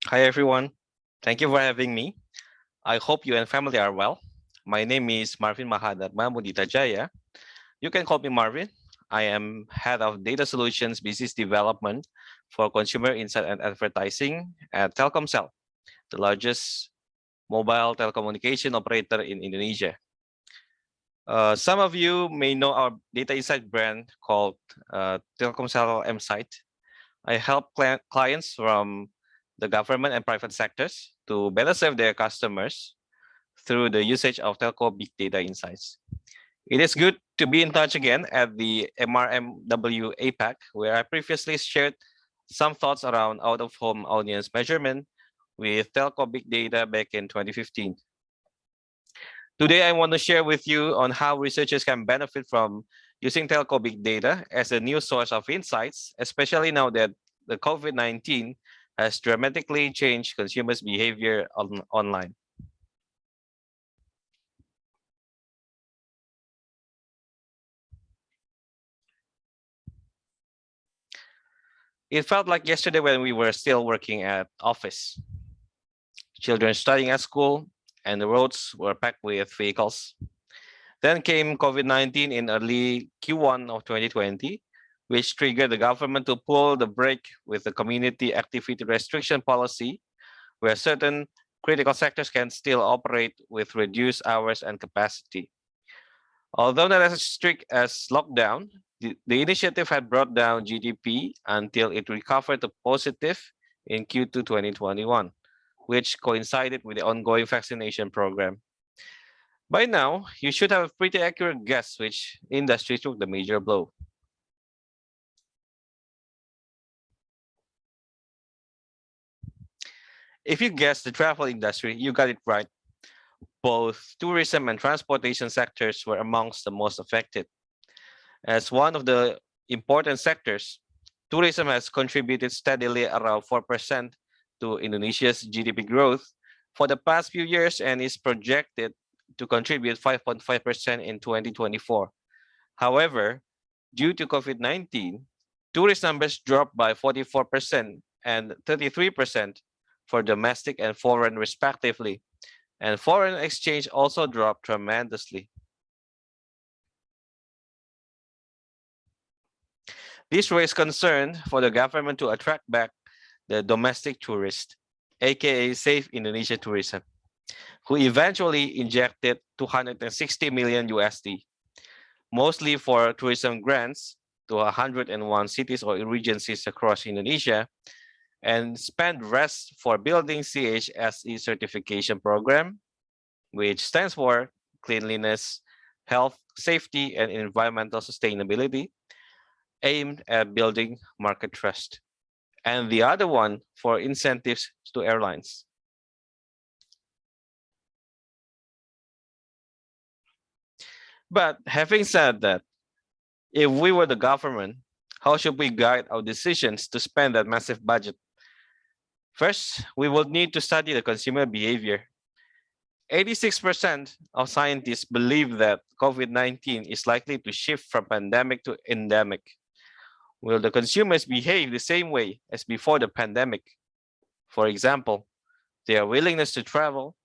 Hi, everyone. Thank you for having me. I hope you and family are well. My name is Marvin Mahadat Mahmudita Jaya. You can call me Marvin. I am Head of Data Solutions Business Development for Consumer Insight and Advertising at Telcomsel, the largest mobile telecommunication operator in Indonesia. Some of you may know our data insight brand called Telkomsel Msight. I help clients from the government and private sectors to better serve their customers through the usage of telco big data insights. It is good to be in touch again at the MRMW APAC, where I previously shared some thoughts around out-of-home audience measurement with telco big data back in 2015. Today, I want to share with you on how researchers can benefit from using telco big data as a new source of insights, especially now that the COVID-19 has dramatically changed consumers' behavior online. It felt like yesterday when we were still working at office. Children studying at school and the roads were packed with vehicles. Then came COVID-19 in early Q1 of 2020, which triggered the government to pull the brake with the community activity restriction policy, where certain critical sectors can still operate with reduced hours and capacity. Although not as strict as lockdown, the initiative had brought down GDP until it recovered to positive in Q2 2021, which coincided with the ongoing vaccination program. By now, you should have a pretty accurate guess which industry took the major blow. If you guessed the travel industry, you got it right. Both tourism and transportation sectors were amongst the most affected. As one of the important sectors, tourism has contributed steadily around 4% to Indonesia's GDP growth for the past few years and is projected to contribute 5.5% in 2024. However, due to COVID-19, tourist numbers dropped by 44% and 33% for domestic and foreign respectively, and foreign exchange also dropped tremendously. This raised concern for the government to attract back the domestic tourist, aka Safe Indonesia Tourism, who eventually injected 260 million USD, mostly for tourism grants to 101 cities or regencies across Indonesia, and spent rest for building CHSE certification program, which stands for Cleanliness, Health, Safety, and Environmental Sustainability, aimed at building market trust, and the other one for incentives to airlines. But having said that, if we were the government, how should we guide our decisions to spend that massive budget? First, we will need to study the consumer behavior. 86% of scientists believe that COVID-19 is likely to shift from pandemic to endemic. Will the consumers behave the same way as before the pandemic? For example, their willingness to travel,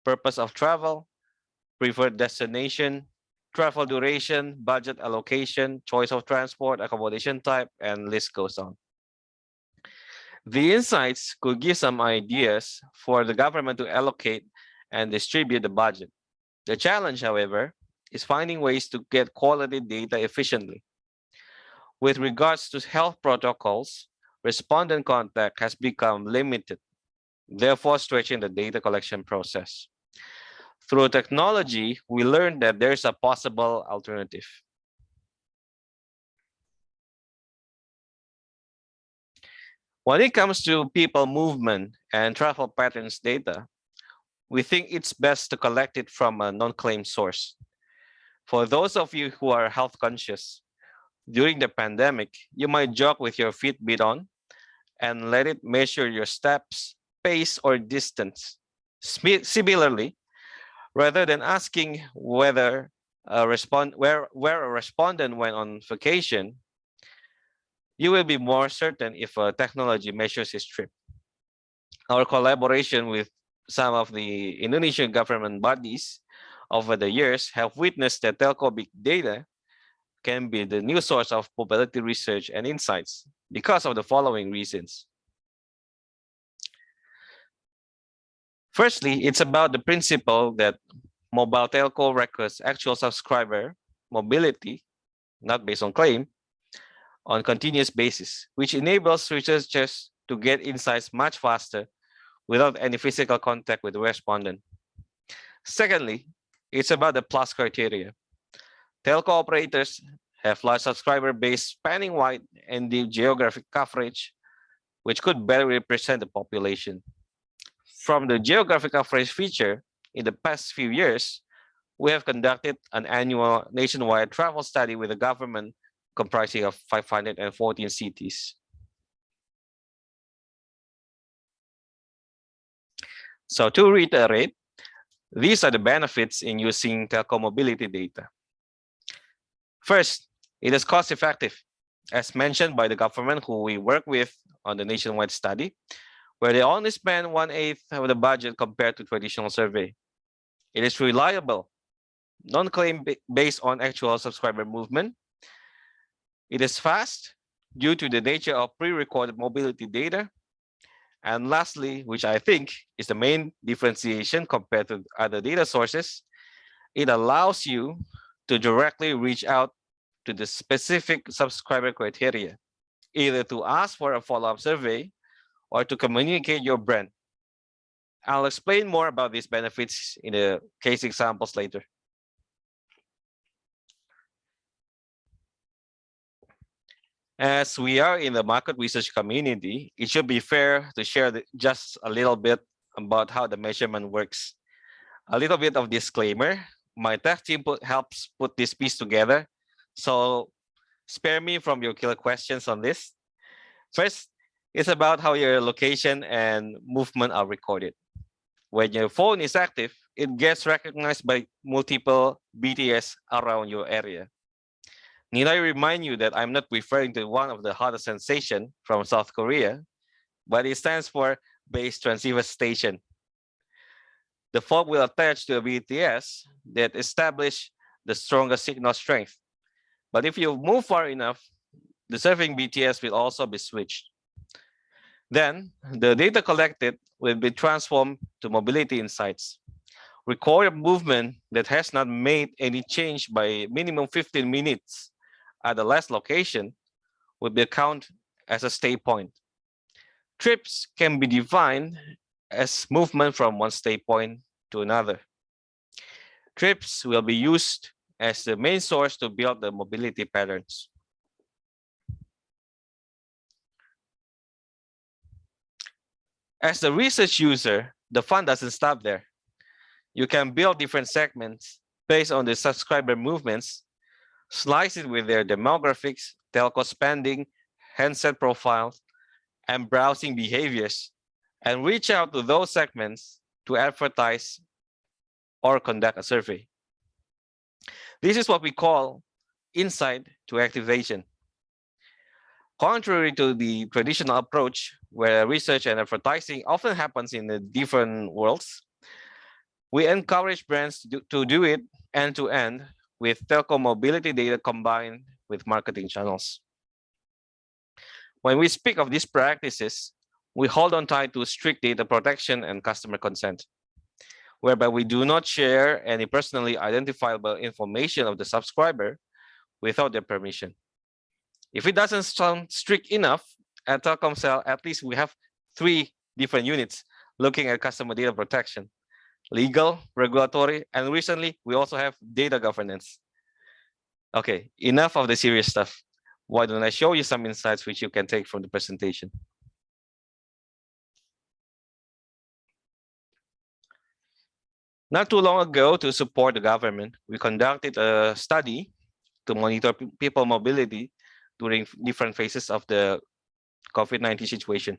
purpose of travel, preferred destination, travel duration, budget allocation, choice of transport, accommodation type, and list goes on. The insights could give some ideas for the government to allocate and distribute the budget. The challenge, however, is finding ways to get quality data efficiently. With regards to health protocols, respondent contact has become limited, therefore stretching the data collection process. Through technology, we learned that there's a possible alternative. When it comes to people movement and travel patterns data, we think it's best to collect it from a non-claim source. For those of you who are health conscious, during the pandemic, you might jog with your Fitbit on and let it measure your steps, pace, or distance. Similarly, rather than asking whether where a respondent went on vacation, you will be more certain if a technology measures his trip. Our collaboration with some of the Indonesian government bodies over the years have witnessed that telco big data can be the new source of mobility research and insights because of the following reasons. Firstly, it's about the principle that mobile telco records actual subscriber mobility, not based on claim, on continuous basis, which enables researchers to get insights much faster without any physical contact with the respondent. Secondly, it's about the plus criteria. Telco operators have large subscriber base spanning wide and deep geographic coverage, which could better represent the population. From the geographic coverage feature, in the past few years, we have conducted an annual nationwide travel study with the government comprising of 514 cities. So to reiterate, these are the benefits in using Telecomobility data. First, it is cost effective, as mentioned by the government who we work with on the nationwide study, where they only spend 1/8 of the budget compared to traditional survey. It is reliable, non-claim based on actual subscriber movement. It is fast due to the nature of pre-recorded mobility data. And lastly, which I think is the main differentiation compared to other data sources, it allows you to directly reach out to the specific subscriber criteria, either to ask for a follow-up survey or to communicate your brand. I'll explain more about these benefits in the case examples later. As we are in the market research community, it should be fair to share just a little bit about how the measurement works. A little bit of disclaimer, my tech team helps put this piece together, so spare me from your killer questions on this. First, it's about how your location and movement are recorded. When your phone is active, it gets recognized by multiple BTS around your area. Need I remind you that I'm not referring to one of the hottest sensation from South Korea, but it stands for Base Transceiver Station. The phone will attach to a BTS that establish the strongest signal strength. But if you move far enough, the serving BTS will also be switched. Then the data collected will be transformed to mobility insights. Recorded movement that has not made any change by minimum 15 minutes at the last location will be counted as a stay point. Trips can be defined as movement from one stay point to another. Trips will be used as the main source to build the mobility patterns. As the research user, the fun doesn't stop there. You can build different segments based on the subscriber movements, slice it with their demographics, telco spending, handset profiles, and browsing behaviors, and reach out to those segments to advertise or conduct a survey. This is what we call insight to activation. Contrary to the traditional approach, where research and advertising often happens in the different worlds, we encourage brands to do it end-to-end with telco mobility data combined with marketing channels. When we speak of these practices, we hold on tight to strict data protection and customer consent, whereby we do not share any personally identifiable information of the subscriber without their permission. If it doesn't sound strict enough, at Telcomsel, at least we have 3 different units looking at customer data protection: legal, regulatory, and recently we also have data governance. Okay, enough of the serious stuff. Why don't I show you some insights which you can take from the presentation? Not too long ago, to support the government, we conducted a study to monitor people mobility during different phases of the COVID-19 situation.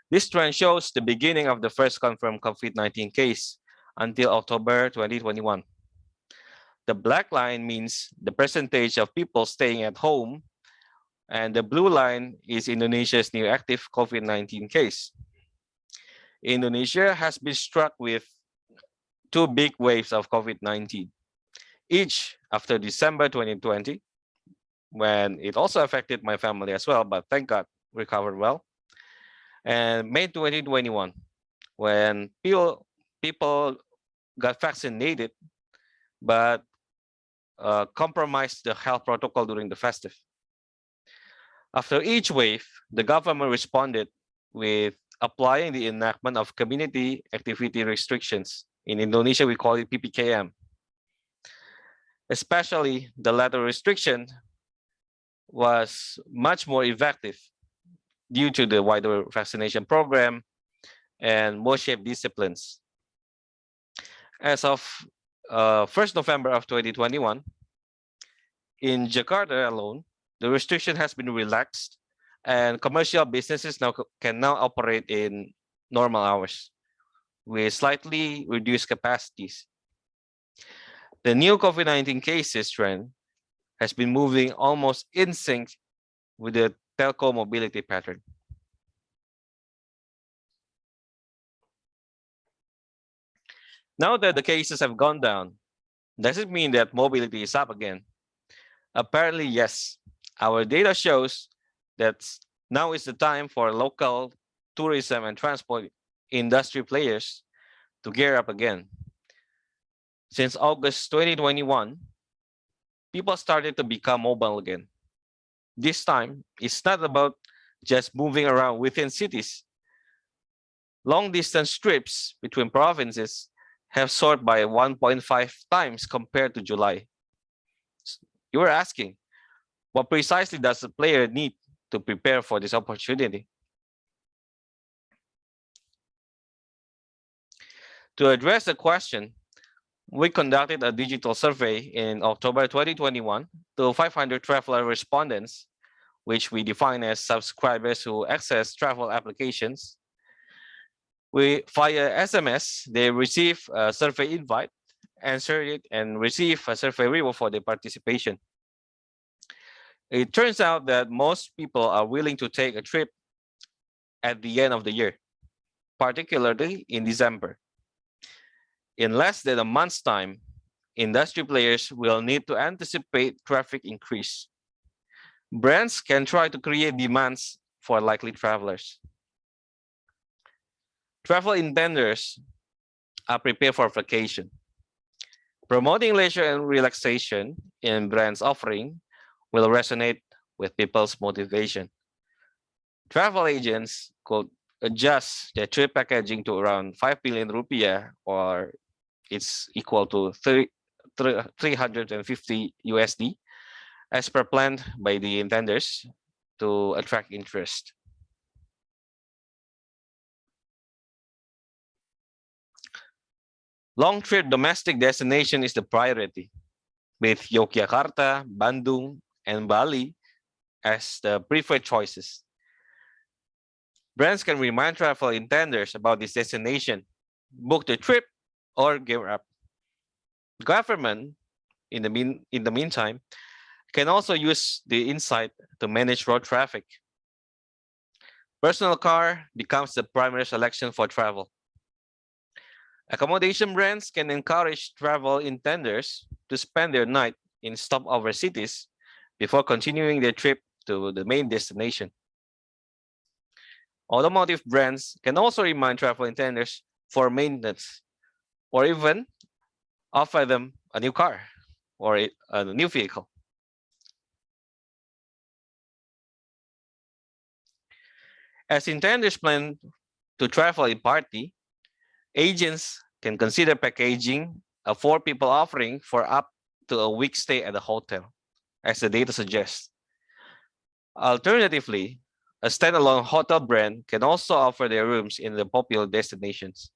This trend shows the beginning of the first confirmed COVID-19 case until October 2021. The black line means the percentage of people staying at home, and the blue line is Indonesia's new active COVID-19 case. Indonesia has been struck with two big waves of COVID-19, each after December 2020, when it also affected my family as well, but thank God recovered well. And May 2021, when people got vaccinated, but compromised the health protocol during the festive. After each wave, the government responded with applying the enactment of community activity restrictions. In Indonesia, we call it PPKM. Especially the latter restriction was much more effective due to the wider vaccination program and more shape disciplines. As of 1st November of 2021, in Jakarta alone, the restriction has been relaxed and commercial businesses can now operate in normal hours with slightly reduced capacities. The new COVID-19 cases trend has been moving almost in sync with the telco mobility pattern. Now that the cases have gone down, does it mean that mobility is up again? Apparently, yes. Our data shows that now is the time for local tourism and transport industry players to gear up again. Since August 2021, people started to become mobile again. This time, it's not about just moving around within cities. Long distance trips between provinces have soared by 1.5 times compared to July. You were asking, what precisely does the player need to prepare for this opportunity? To address the question, we conducted a digital survey in October 2021 to 500 traveler respondents, which we define as subscribers who access travel applications. Via SMS, they receive a survey invite, answer it, and receive a survey reward for their participation. It turns out that most people are willing to take a trip at the end of the year, particularly in December. In less than a month's time, industry players will need to anticipate traffic increase. Brands can try to create demands for likely travelers. Travel intenders are prepared for vacation. Promoting leisure and relaxation in brands' offering will resonate with people's motivation. Travel agents could adjust their trip packaging to around 5 billion rupiah, or it's equal to 350 USD, as per planned by the intenders to attract interest. Long trip domestic destination is the priority, with Yogyakarta, Bandung, and Bali as the preferred choices. Brands can remind travel intenders about this destination, book the trip, or gear up. Government, in the meantime, can also use the insight to manage road traffic. Personal car becomes the primary selection for travel. Accommodation brands can encourage travel intenders to spend their night in stopover cities before continuing their trip to the main destination. Automotive brands can also remind travel intenders for maintenance, or even offer them a new car or a new vehicle. As intenders plan to travel in party, agents can consider packaging a 4-people offering for up to a week stay at a hotel, as the data suggests. Alternatively, a standalone hotel brand can also offer their rooms in the popular destinations.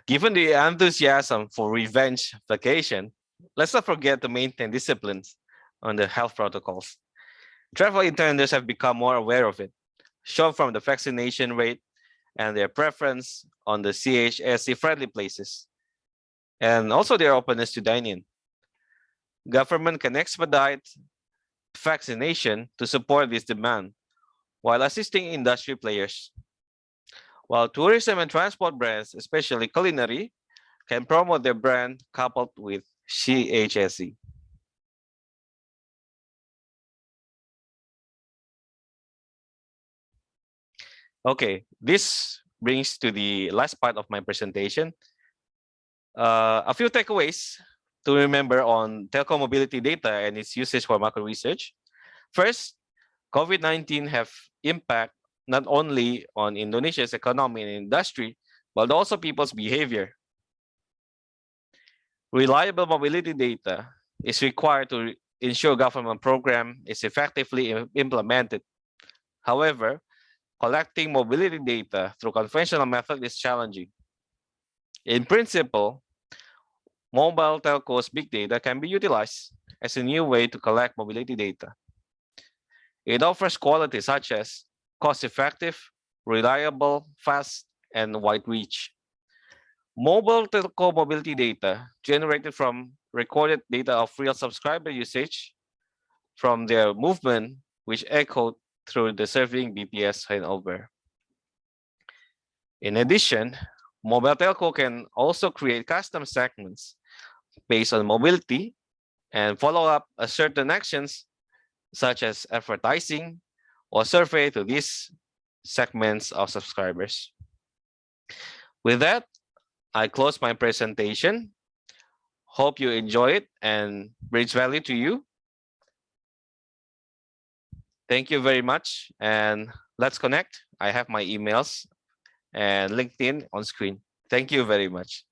Given the enthusiasm for revenge vacation, let's not forget to maintain disciplines on the health protocols. Travel intenders have become more aware of it, shown from the vaccination rate and their preference on the CHSC-friendly places, and also their openness to dine-in. Government can expedite vaccination to support this demand while assisting industry players. While tourism and transport brands, especially culinary, can promote their brand coupled with CHSE. Okay, this brings to the last part of my presentation. A few takeaways to remember on Telecomobility data and its usage for market research. First, COVID-19 have impact not only on Indonesia's economy and industry, but also people's behavior. Reliable mobility data is required to ensure government program is effectively implemented. However, collecting mobility data through conventional method is challenging. In principle, mobile telcos big data can be utilized as a new way to collect mobility data. It offers qualities such as cost-effective, reliable, fast, and wide reach. Mobile telco mobility data generated from recorded data of real subscriber usage from their movement, which echoed through the serving BPS handover. In addition, mobile telco can also create custom segments based on mobility and follow up a certain actions such as advertising or survey to these segments of subscribers. With that, I close my presentation. Hope you enjoy it and brings value to you. Thank you very much, and let's connect. I have my emails and LinkedIn on screen. Thank you very much.